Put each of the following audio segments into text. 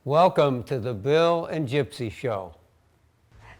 Welcome to the Bill and Gipsy Show.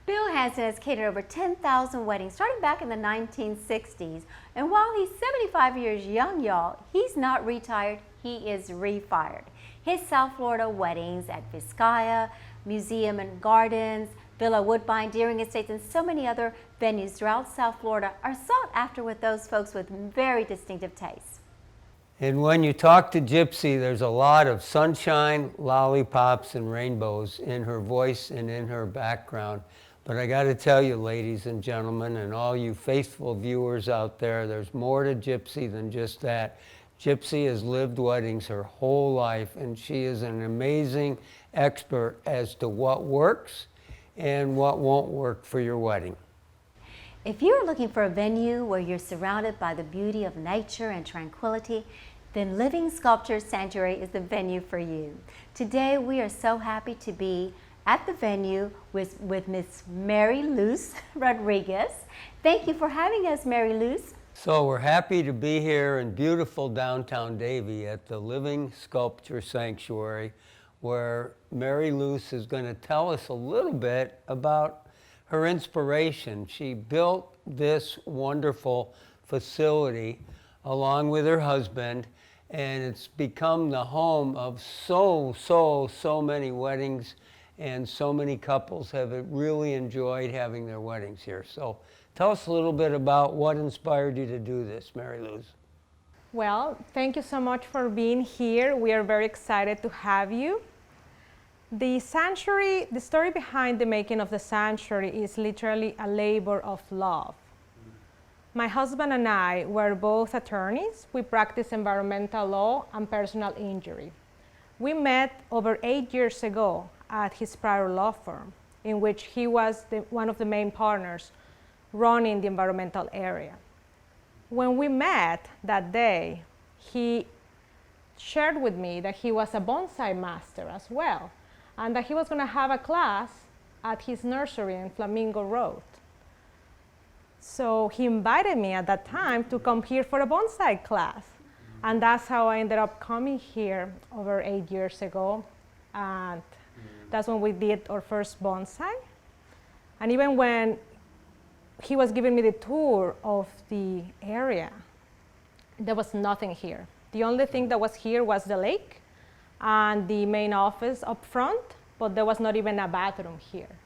Bill Hansen has catered over 10,000 weddings starting back in the 1960s. And while he's 75 years young, y'all, he's not retired, he is refired. His South Florida weddings at Vizcaya, Museum and Gardens, Villa Woodbine, Deering Estates, and so many other venues throughout South Florida are sought after with those folks with very distinctive tastes. And when you talk to Gipsy, there's a lot of sunshine, lollipops, and rainbows in her voice and in her background. But I got to tell you, ladies and gentlemen, and all you faithful viewers out there, there's more to Gipsy than just that. Gipsy has lived weddings her whole life, and she is an amazing expert as to what works and what won't work for your wedding. If you're looking for a venue where you're surrounded by the beauty of nature and tranquility, then Living Sculpture Sanctuary is the venue for you. Today we are so happy to be at the venue with Miss Mary Luz Rodriguez. Thank you for having us, Mary Luz. So we're happy to be here in beautiful downtown Davie at the Living Sculpture Sanctuary, where Mary Luz is going to tell us a little bit about her inspiration. She built this wonderful facility along with her husband, and it's become the home of so many weddings, and so many couples have really enjoyed having their weddings here. So tell us a little bit about what inspired you to do this, Mary Luz. Well, thank you so much for being here. We are very excited to have you. The sanctuary, the story behind the making of the sanctuary is literally a labor of love. My husband and I were both attorneys. We practice environmental law and personal injury. We met over 8 years ago at his prior law firm, in which he was one of the main partners running the environmental area. When we met that day, he shared with me that he was a bonsai master as well, and that he was going to have a class at his nursery in Flamingo Road. So he invited me at that time to come here for a bonsai class. And that's how I ended up coming here over 8 years ago. And that's when we did our first bonsai. And even when he was giving me the tour of the area, there was nothing here. The only thing that was here was the lake and the main office up front, but there was not even a bathroom here.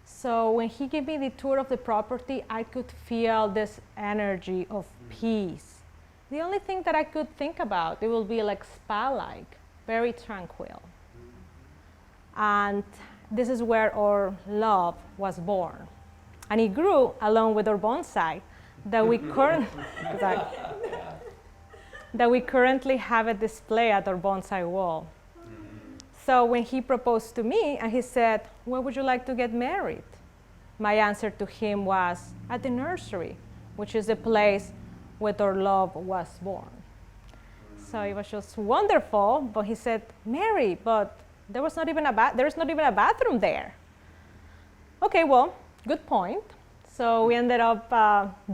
So when he gave me the tour of the property, I could feel this energy of peace. The only thing that I could think about, it will be like spa-like, very tranquil. And this is where our love was born. And it grew along with our bonsai that we currently have a display at our bonsai wall. So when he proposed to me and he said, "Where would you like to get married?" My answer to him was, "At the nursery," which is the place where our love was born. So it was just wonderful, but he said, "Mary, but there's not even a bathroom there." Okay, well, good point. So we ended up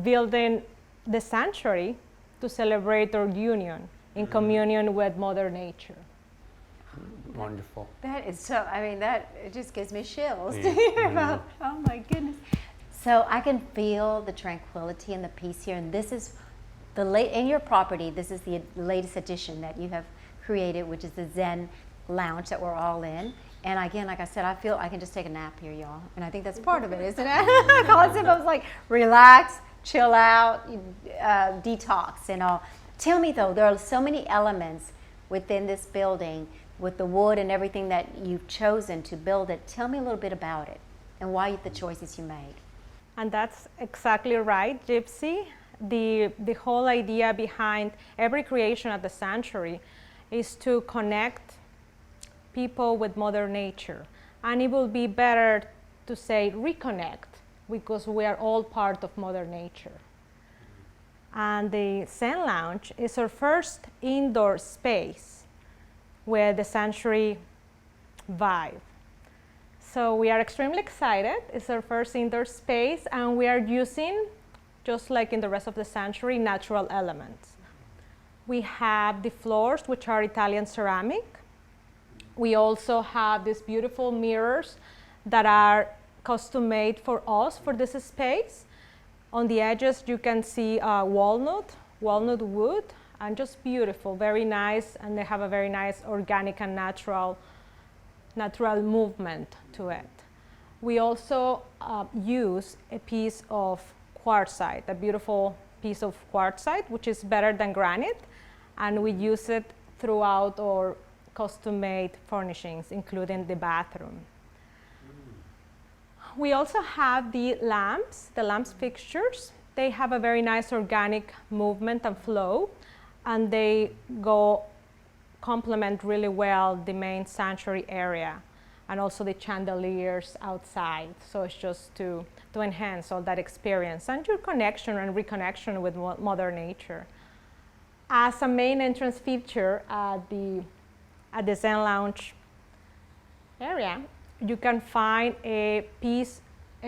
building the sanctuary to celebrate our union in communion with Mother Nature. Wonderful. That is so, it just gives me chills to hear about, oh my goodness. So I can feel the tranquility and the peace here, and this is in your property, this is the latest addition that you have created, which is the Zen Lounge that we're all in. And again, like I said, I feel I can just take a nap here, y'all. And I think that's part of it, isn't it? The concept of like relax, chill out, detox and all. Tell me though, there are so many elements within this building with the wood and everything that you've chosen to build it. Tell me a little bit about it and why the choices you made. And that's exactly right, Gipsy. The whole idea behind every creation at the sanctuary is to connect people with Mother Nature. And it will be better to say reconnect, because we are all part of Mother Nature. And the Zen Lounge is our first indoor space with the sanctuary vibe. So we are extremely excited. It's our first indoor space, and we are using, just like in the rest of the sanctuary, natural elements. We have the floors, which are Italian ceramic. We also have these beautiful mirrors that are custom made for us for this space. On the edges you can see walnut wood, and just beautiful, very nice, and they have a very nice organic and natural movement to it. We also use a piece of quartzite, a beautiful piece of quartzite, which is better than granite, and we use it throughout our custom-made furnishings, including the bathroom. We also have the lamps fixtures. They have a very nice organic movement and flow, and they complement really well the main sanctuary area, and also the chandeliers outside. So it's just to enhance all that experience and your connection and reconnection with Mother Nature. As a main entrance feature at the Zen Lounge area, you can find a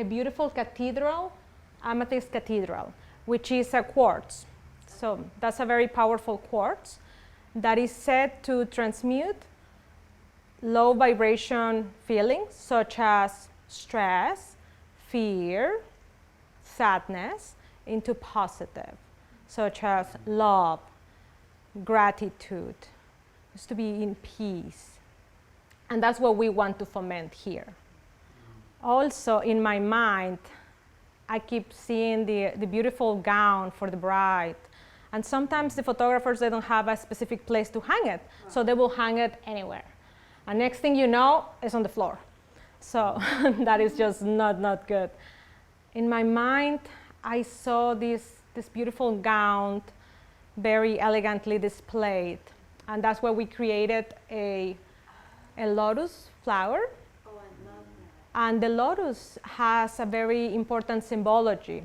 beautiful cathedral, amethyst cathedral, which is a quartz. So that's a very powerful quartz that is said to transmute low vibration feelings such as stress, fear, sadness into positive, such as love, gratitude, just to be in peace. And that's what we want to foment here. Also, in my mind, I keep seeing the beautiful gown for the bride. And sometimes the photographers, they don't have a specific place to hang it, so they will hang it anywhere. And next thing you know, it's on the floor. So that is just not good. In my mind, I saw this beautiful gown very elegantly displayed. And that's where we created a lotus flower. Oh, I love that. And the lotus has a very important symbology.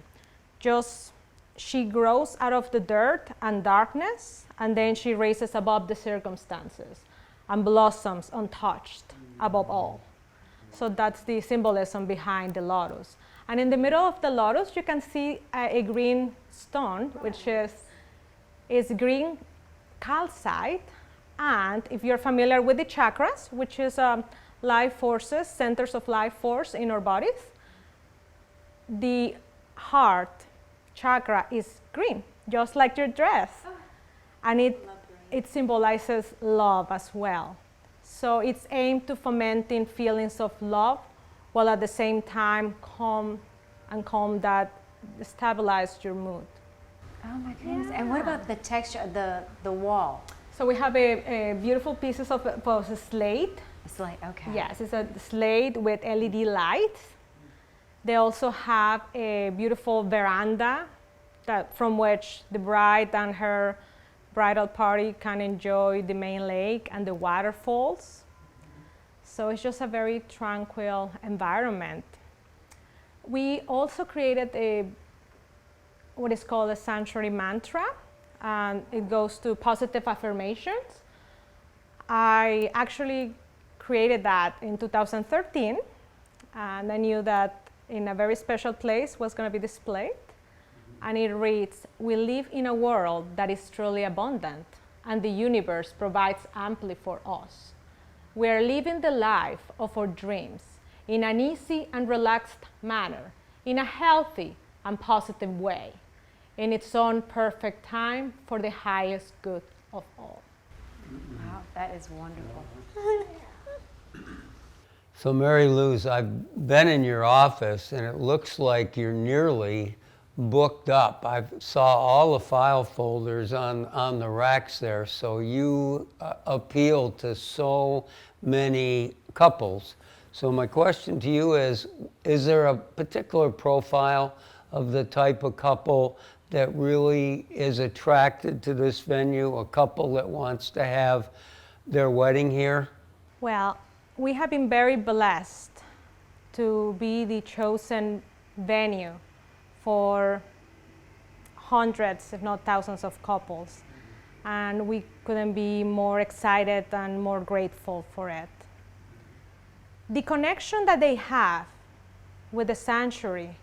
Just she grows out of the dirt and darkness, and then she raises above the circumstances and blossoms untouched above all. So that's the symbolism behind the lotus. And in the middle of the lotus, you can see a green stone, which is green calcite. And if you're familiar with the chakras, which is life forces, centers of life force in our bodies, the heart chakra is green, just like your dress. Oh, and it symbolizes love as well. So it's aimed to fomenting feelings of love, while at the same time calm that stabilize your mood. Oh my goodness. Yeah. And what about the texture of the wall? So we have a beautiful pieces of slate. Slate, okay. Yes, it's a slate with LED lights. They also have a beautiful veranda from which the bride and her bridal party can enjoy the main lake and the waterfalls. So it's just a very tranquil environment. We also created what is called a sanctuary mantra, and it goes to positive affirmations. I actually created that in 2013, and I knew that in a very special place was going to be displayed. And it reads, "We live in a world that is truly abundant, and the universe provides amply for us. We are living the life of our dreams in an easy and relaxed manner, in a healthy and positive way, in its own perfect time for the highest good of all." Wow, that is wonderful. So Mary Luz, I've been in your office, and it looks like you're nearly booked up. I saw all the file folders on the racks there, so you appeal to so many couples. So my question to you is there a particular profile of the type of couple that really is attracted to this venue, a couple that wants to have their wedding here? Well, we have been very blessed to be the chosen venue for hundreds, if not thousands, of couples. And we couldn't be more excited and more grateful for it. The connection that they have with the sanctuary,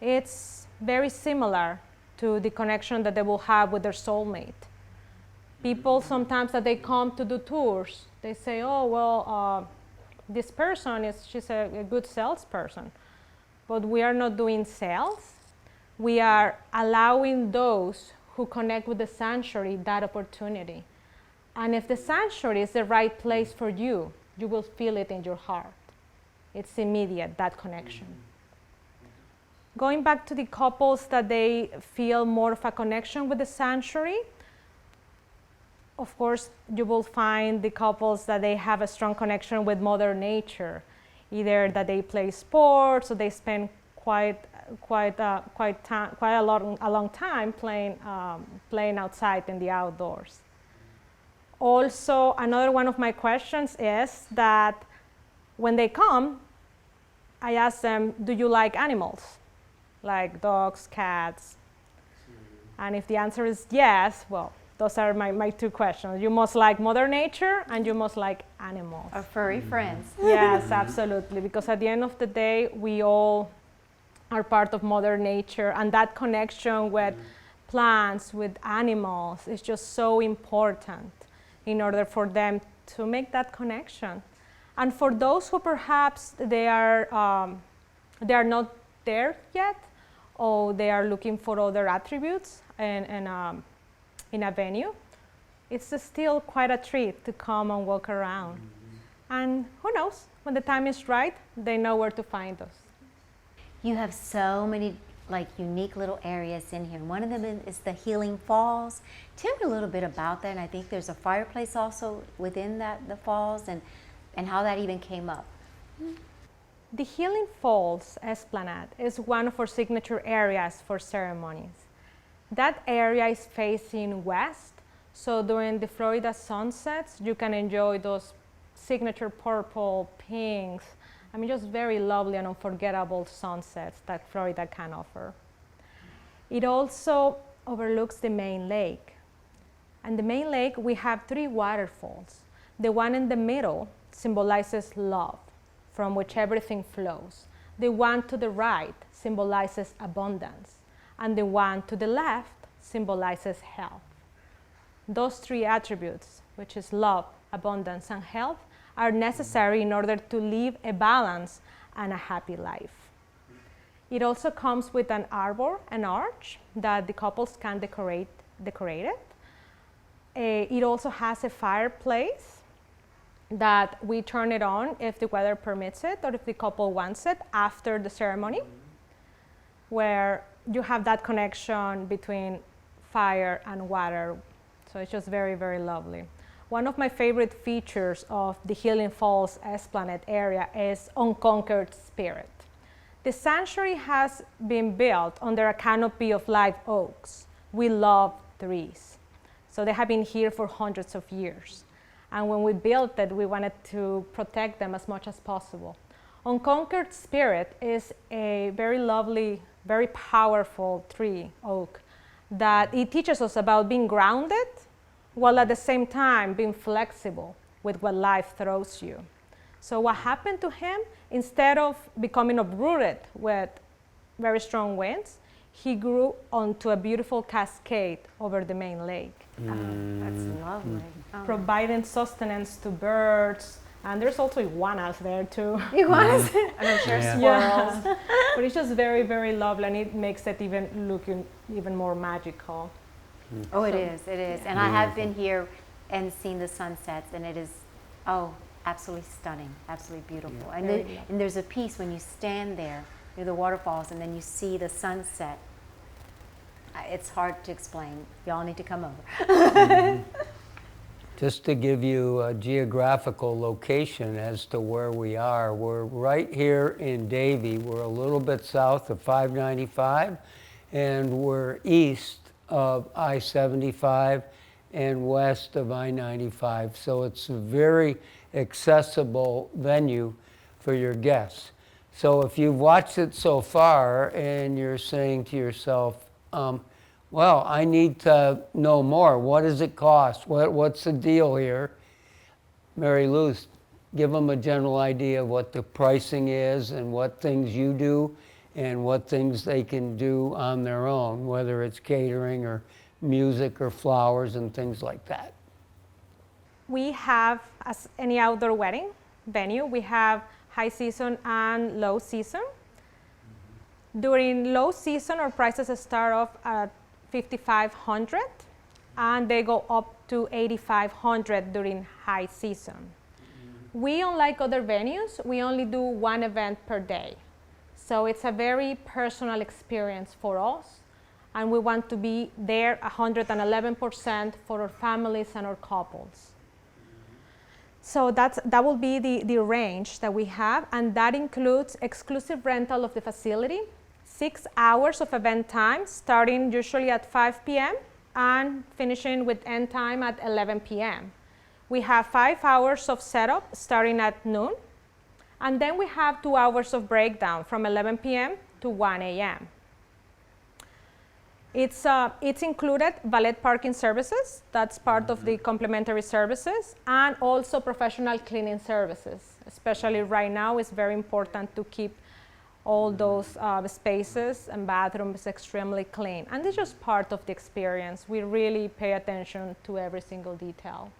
it's very similar to the connection that they will have with their soulmate. People sometimes that they come to do tours, they say, oh, well, this person she's a good salesperson. But we are not doing sales. We are allowing those who connect with the sanctuary that opportunity. And if the sanctuary is the right place for you, you will feel it in your heart. It's immediate, that connection. Going back to the couples that they feel more of a connection with the sanctuary, of course, you will find the couples that they have a strong connection with Mother Nature, either that they play sports or they spend quite a long time playing outside in the outdoors. Also, another one of my questions is that when they come, I ask them, do you like animals? Like dogs, cats? And if the answer is yes, well, those are my two questions. You must like Mother Nature and you must like animals. Our furry friends. Yes, absolutely. Because at the end of the day, we all are part of Mother Nature, and that connection with plants, with animals is just so important in order for them to make that connection. And for those who perhaps they are not there yet, or they are looking for other attributes in a venue, it's still quite a treat to come and walk around. And who knows, when the time is right, they know where to find us. You have so many unique little areas in here. One of them is the Healing Falls. Tell me a little bit about that. And I think there's a fireplace also within the falls, and how that even came up. The Healing Falls Esplanade is one of our signature areas for ceremonies. That area is facing west, so during the Florida sunsets, you can enjoy those signature purple, pinks, just very lovely and unforgettable sunsets that Florida can offer. It also overlooks the main lake. And the main lake, we have 3 waterfalls. The one in the middle symbolizes love, from which everything flows. The one to the right symbolizes abundance. And the one to the left symbolizes health. Those 3 attributes, which is love, abundance, and health, are necessary in order to live a balanced and a happy life. It also comes with an arbor, an arch, that the couples can decorate it. It also has a fireplace that we turn it on if the weather permits it or if the couple wants it after the ceremony, where you have that connection between fire and water. So it's just very, very lovely. One of my favorite features of the Healing Falls Esplanade area is Unconquered Spirit. The sanctuary has been built under a canopy of live oaks. We love trees. So they have been here for hundreds of years. And when we built it, we wanted to protect them as much as possible. Unconquered Spirit is a very lovely, very powerful tree, oak, that it teaches us about being grounded, while at the same time being flexible with what life throws you. So what happened to him, instead of becoming uprooted with very strong winds, he grew onto a beautiful cascade over the main lake. That's lovely. Providing sustenance to birds, and there's also iguanas there too. Iguanas? And I'm sure squirrels. Yeah. But it's just very, very lovely, and it makes it looking even more magical. Oh, it is. And I have been here and seen the sunsets, and it is, absolutely stunning, absolutely beautiful. Yeah, and there's a piece when you stand there near the waterfalls and then you see the sunset. It's hard to explain. Y'all need to come over. Just to give you a geographical location as to where we are, we're right here in Davie. We're a little bit south of 595, and we're east of I-75 and west of I-95. So it's a very accessible venue for your guests. So if you've watched it so far and you're saying to yourself, well, I need to know more. What does it cost? What's the deal here? Mary Luz, give them a general idea of what the pricing is and what things you do and what things they can do on their own, whether it's catering or music or flowers and things like that? We have, as any outdoor wedding venue, we have high season and low season. During low season, our prices start off at $5,500 and they go up to $8,500 during high season. We, unlike other venues, we only do one event per day. So it's a very personal experience for us, and we want to be there 111% for our families and our couples. So that will be the range that we have, and that includes exclusive rental of the facility, 6 hours of event time, starting usually at 5 p.m. and finishing with end time at 11 p.m. We have 5 hours of setup starting at noon, and then we have 2 hours of breakdown from 11 p.m. to 1 a.m. It's included valet parking services, that's part of the complimentary services, and also professional cleaning services. Especially right now, it's very important to keep all those spaces and bathrooms extremely clean. And it's just part of the experience. We really pay attention to every single detail.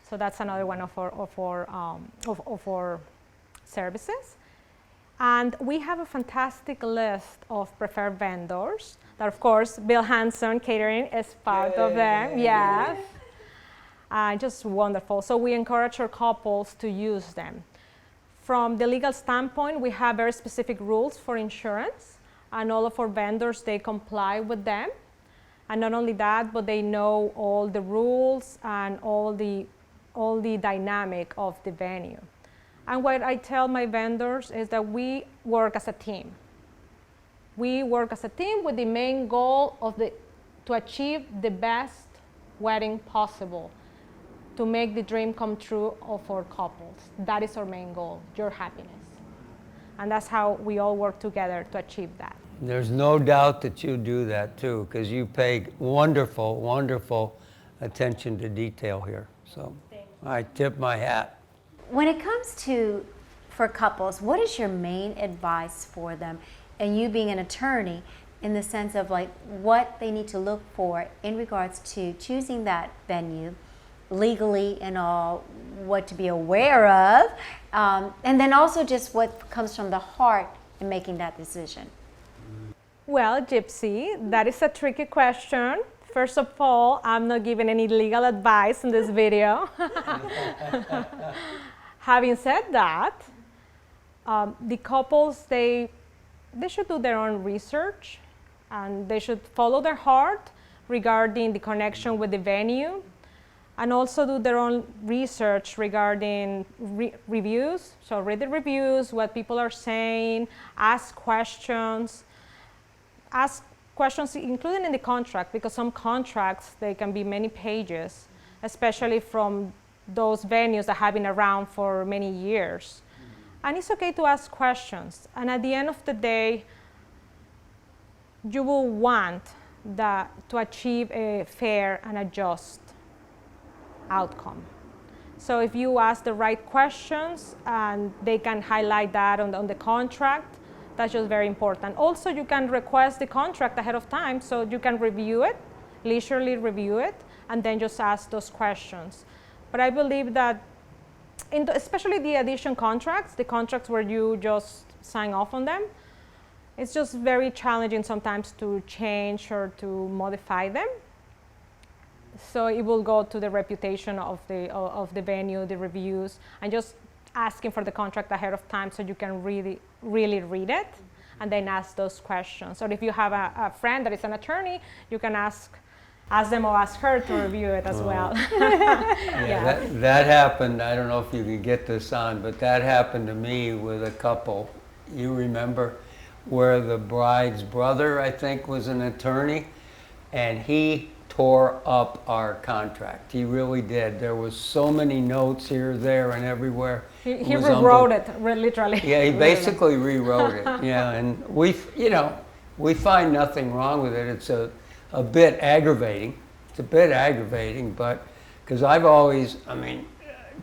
So that's another one of our services. And we have a fantastic list of preferred vendors that, of course, Bill Hansen Catering is part of them. Yes. Just wonderful. So we encourage our couples to use them. From the legal standpoint, we have very specific rules for insurance, and all of our vendors, they comply with them. And not only that, but they know all the rules and all the dynamic of the venue. And what I tell my vendors is that we work as a team. We work as a team with the main goal to achieve the best wedding possible, to make the dream come true of our couples. That is our main goal, your happiness. And that's how we all work together to achieve that. There's no doubt that you do that too, because you pay wonderful, wonderful attention to detail here. So I tip my hat. When it comes to, for couples, what is your main advice for them? And you being an attorney, in the sense of like what they need to look for in regards to choosing that venue, legally and all, what to be aware of, and then also just what comes from the heart in making that decision. Well, Gipsy, that is a tricky question. First of all, I'm not giving any legal advice in this video. Having said that, the couples, they should do their own research, and they should follow their heart regarding the connection with the venue, and also do their own research regarding reviews. So read the reviews, what people are saying, ask questions including in the contract, because some contracts, they can be many pages, especially from those venues that have been around for many years. And it's okay to ask questions. And at the end of the day, you will want to achieve a fair and a just outcome. So if you ask the right questions and they can highlight that on the contract, that's just very important. Also, you can request the contract ahead of time so you can review it, leisurely review it, and then just ask those questions. But I believe that, especially the addition contracts, the contracts where you just sign off on them, it's just very challenging sometimes to change or to modify them. So it will go to the reputation of the venue, the reviews, and just asking for the contract ahead of time so you can really read it and then ask those questions. Or if you have a friend that is an attorney, you can ask them or ask her to review it as well. Yeah, that happened. I don't know if you could get this on, but that happened to me with a couple. You remember where the bride's brother, I think, was an attorney, and he tore up our contract. He really did. There was so many notes here, there, and everywhere. He rewrote it, literally. Yeah, he basically rewrote it. Yeah, and we find nothing wrong with it. It's a bit aggravating. It's a bit aggravating, but because I've always,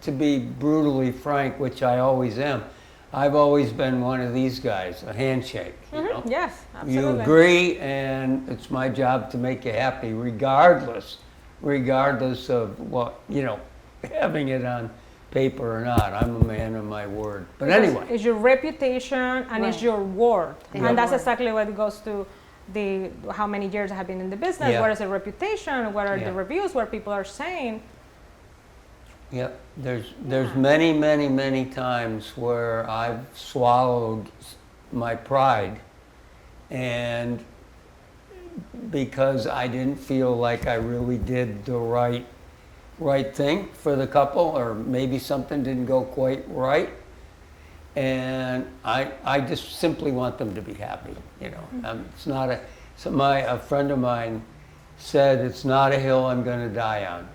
to be brutally frank, which I always am, I've always been one of these guys, a handshake. You know? Yes, absolutely. You agree, and it's my job to make you happy, regardless of what, you know, having it on paper or not. I'm a man of my word. But anyway. It's your reputation and it's Right. your word. Yeah. And that's Word. exactly what goes to the how many years I have been in the business, Yeah. what is the reputation, what are Yeah. the reviews, what people are saying. Yep, there's many times where I've swallowed my pride, and because I didn't feel like I really did the right thing for the couple, or maybe something didn't go quite right, and I just simply want them to be happy. You know, it's not a friend of mine said it's not a hill I'm going to die on.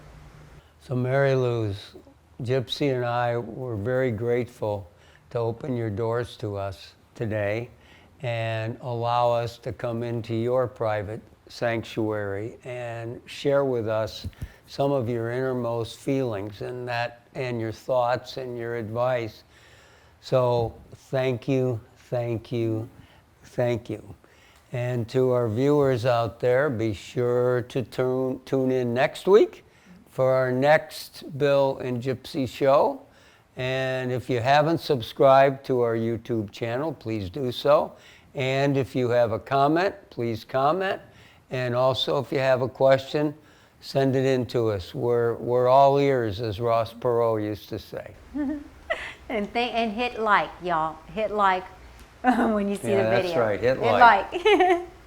So Mary Luz, Gipsy and I were very grateful to open your doors to us today and allow us to come into your private sanctuary and share with us some of your innermost feelings and your thoughts and your advice. So thank you. And to our viewers out there, be sure to tune in next week for our next Bill and Gipsy show. And if you haven't subscribed to our YouTube channel, please do so. And if you have a comment, please comment. And also, if you have a question, send it in to us. We're all ears, as Ross Perot used to say. And hit like, y'all. Hit like when you see the video. That's right. Hit like.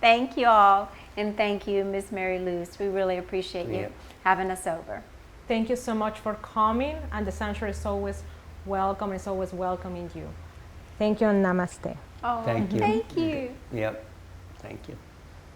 Thank you all. And thank you, Miss Mary Luz. We really appreciate you having us over. Thank you so much for coming, and the sanctuary is always welcome. It's always welcoming you. Thank you and namaste. Oh, Thank you. Thank you. Yep. Thank you.